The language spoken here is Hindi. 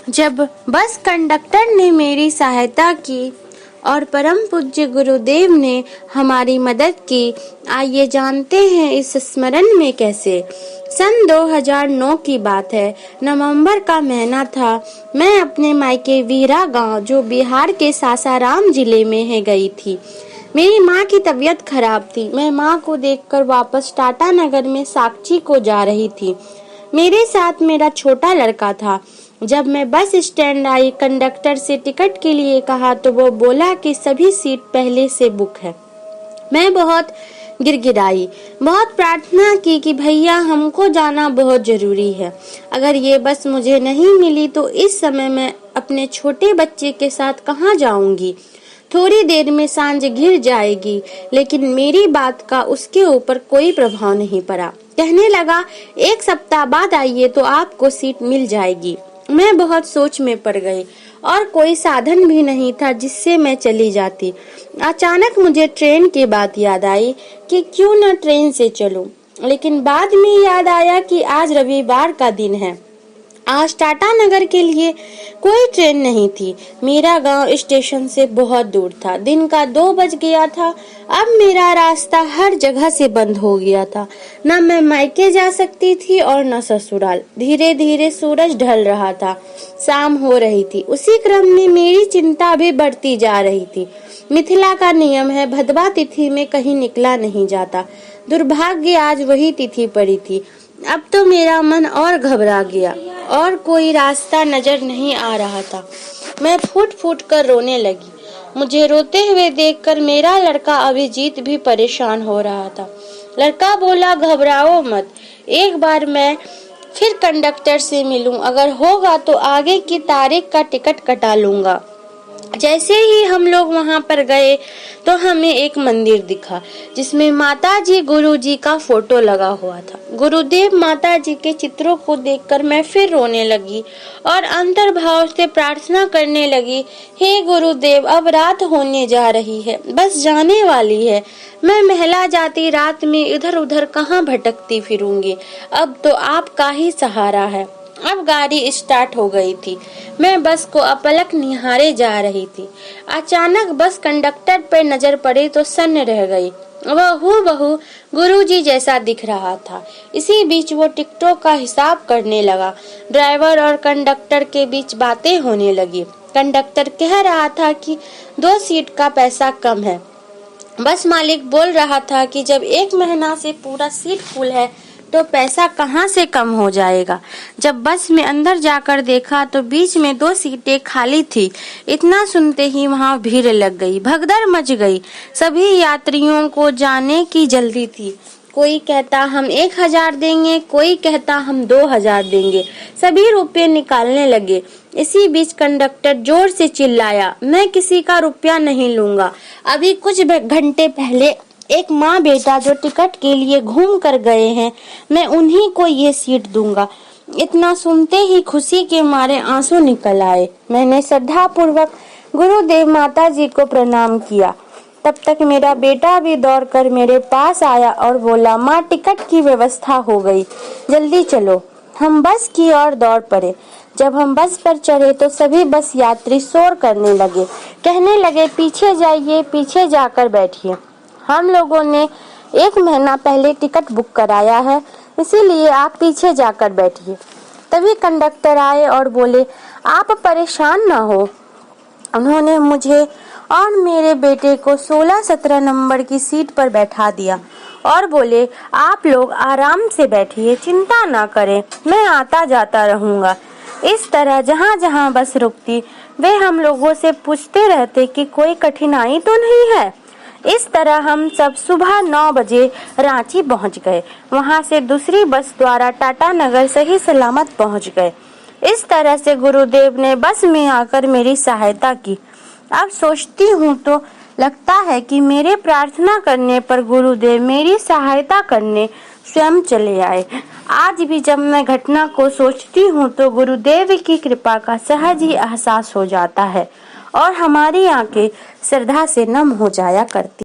जब बस कंडक्टर ने मेरी सहायता की और परम पूज्य गुरुदेव ने हमारी मदद की, आइए जानते हैं इस स्मरण में कैसे। सन 2009 की बात है। नवंबर का महीना था। मैं अपने मायके वीरा गांव, जो बिहार के सासाराम जिले में है, गई थी। मेरी माँ की तबीयत खराब थी। मैं माँ को देखकर वापस टाटा नगर में साक्षी को जा रही थी। मेरे साथ मेरा छोटा लड़का था। जब मैं बस स्टैंड आई, कंडक्टर से टिकट के लिए कहा तो वो बोला कि सभी सीट पहले से बुक है। मैं बहुत गिड़गिड़ाई, बहुत प्रार्थना की कि भैया हमको जाना बहुत जरूरी है। अगर ये बस मुझे नहीं मिली तो इस समय मैं अपने छोटे बच्चे के साथ कहाँ जाऊंगी। थोड़ी देर में सांझ घिर जाएगी, लेकिन मेरी बात का उसके ऊपर कोई प्रभाव नहीं पड़ा। कहने लगा, 1 सप्ताह बाद आइए तो आपको सीट मिल जाएगी। मैं बहुत सोच में पड़ गई और कोई साधन भी नहीं था जिससे मैं चली जाती। अचानक मुझे ट्रेन की बात याद आई कि क्यों न ट्रेन से चलूं, लेकिन बाद में याद आया कि आज रविवार का दिन है। आज टाटा नगर के लिए कोई ट्रेन नहीं थी। मेरा गांव स्टेशन से बहुत दूर था। दिन का 2 बज गया था। अब मेरा रास्ता हर जगह से बंद हो गया था। न मैं मायके जा सकती थी और न ससुराल। धीरे धीरे सूरज ढल रहा था, शाम हो रही थी। उसी क्रम में मेरी चिंता भी बढ़ती जा रही थी। मिथिला का नियम है, भदवा तिथि में कहीं निकला नहीं जाता। दुर्भाग्य आज वही तिथि पड़ी थी। अब तो मेरा मन और घबरा गया और कोई रास्ता नजर नहीं आ रहा था। मैं फूट फूट कर रोने लगी। मुझे रोते हुए देखकर मेरा लड़का अभिजीत भी परेशान हो रहा था। लड़का बोला, घबराओ मत, एक बार मैं फिर कंडक्टर से मिलूं, अगर होगा तो आगे की तारीख का टिकट कटा लूंगा। जैसे ही हम लोग वहां पर गए तो हमें एक मंदिर दिखा जिसमें माता जी गुरु जी का फोटो लगा हुआ था। गुरुदेव माता जी के चित्रों को देखकर मैं फिर रोने लगी और अंतर्भाव से प्रार्थना करने लगी, हे गुरुदेव, अब रात होने जा रही है, बस जाने वाली है। मैं महला जाती रात में इधर उधर कहाँ भटकती फिरूंगी। अब तो आपका ही सहारा है। अब गाड़ी स्टार्ट हो गई थी। मैं बस को अपलक निहारे जा रही थी। अचानक बस कंडक्टर पर नजर पड़ी तो सन्न रह गई। वह हूबहू गुरुजी जैसा दिख रहा था। इसी बीच वो टिकटों का हिसाब करने लगा। ड्राइवर और कंडक्टर के बीच बातें होने लगी। कंडक्टर कह रहा था कि 2 सीट का पैसा कम है। बस मालिक बोल रहा था कि जब 1 महीना से पूरा सीट फुल है तो पैसा कहाँ से कम हो जाएगा। जब बस में अंदर जाकर देखा तो बीच में 2 सीटें खाली थी। इतना सुनते ही वहाँ भीड़ लग गई, भगदड़ मच गई। सभी यात्रियों को जाने की जल्दी थी। कोई कहता हम 1000 देंगे, कोई कहता हम 2000 देंगे। सभी रुपये निकालने लगे। इसी बीच कंडक्टर जोर से चिल्लाया, मैं किसी का रुपया नहीं लूंगा। अभी कुछ घंटे पहले एक माँ बेटा जो टिकट के लिए घूम कर गए हैं, मैं उन्हीं को ये सीट दूंगा। इतना सुनते ही खुशी के मारे आंसू निकल आए। मैंने श्रद्धा पूर्वक गुरुदेव माता जी को प्रणाम किया। तब तक मेरा बेटा भी दौड़कर मेरे पास आया और बोला, माँ, टिकट की व्यवस्था हो गई, जल्दी चलो। हम बस की ओर दौड़ पड़े। जब हम बस पर चढ़े तो सभी बस यात्री शोर करने लगे, कहने लगे, पीछे जाइए, पीछे जाकर बैठिए। हम लोगों ने 1 महीना पहले टिकट बुक कराया है, इसीलिए आप पीछे जाकर बैठिए। तभी कंडक्टर आए और बोले, आप परेशान ना हो। उन्होंने मुझे और मेरे बेटे को 16-17 नंबर की सीट पर बैठा दिया और बोले, आप लोग आराम से बैठिए, चिंता ना करें, मैं आता जाता रहूंगा। इस तरह जहाँ जहाँ बस रुकती वे हम लोगों से पूछते रहते कि कोई कठिनाई तो नहीं है। इस तरह हम सब सुबह 9 बजे रांची पहुंच गए। वहां से दूसरी बस द्वारा टाटा नगर सही सलामत पहुंच गए। इस तरह से गुरुदेव ने बस में आकर मेरी सहायता की। अब सोचती हूँ तो लगता है कि मेरे प्रार्थना करने पर गुरुदेव मेरी सहायता करने स्वयं चले आए। आज भी जब मैं घटना को सोचती हूँ तो गुरुदेव की कृपा का सहज ही एहसास हो जाता है और हमारी आंखें श्रद्धा से नम हो जाया करती।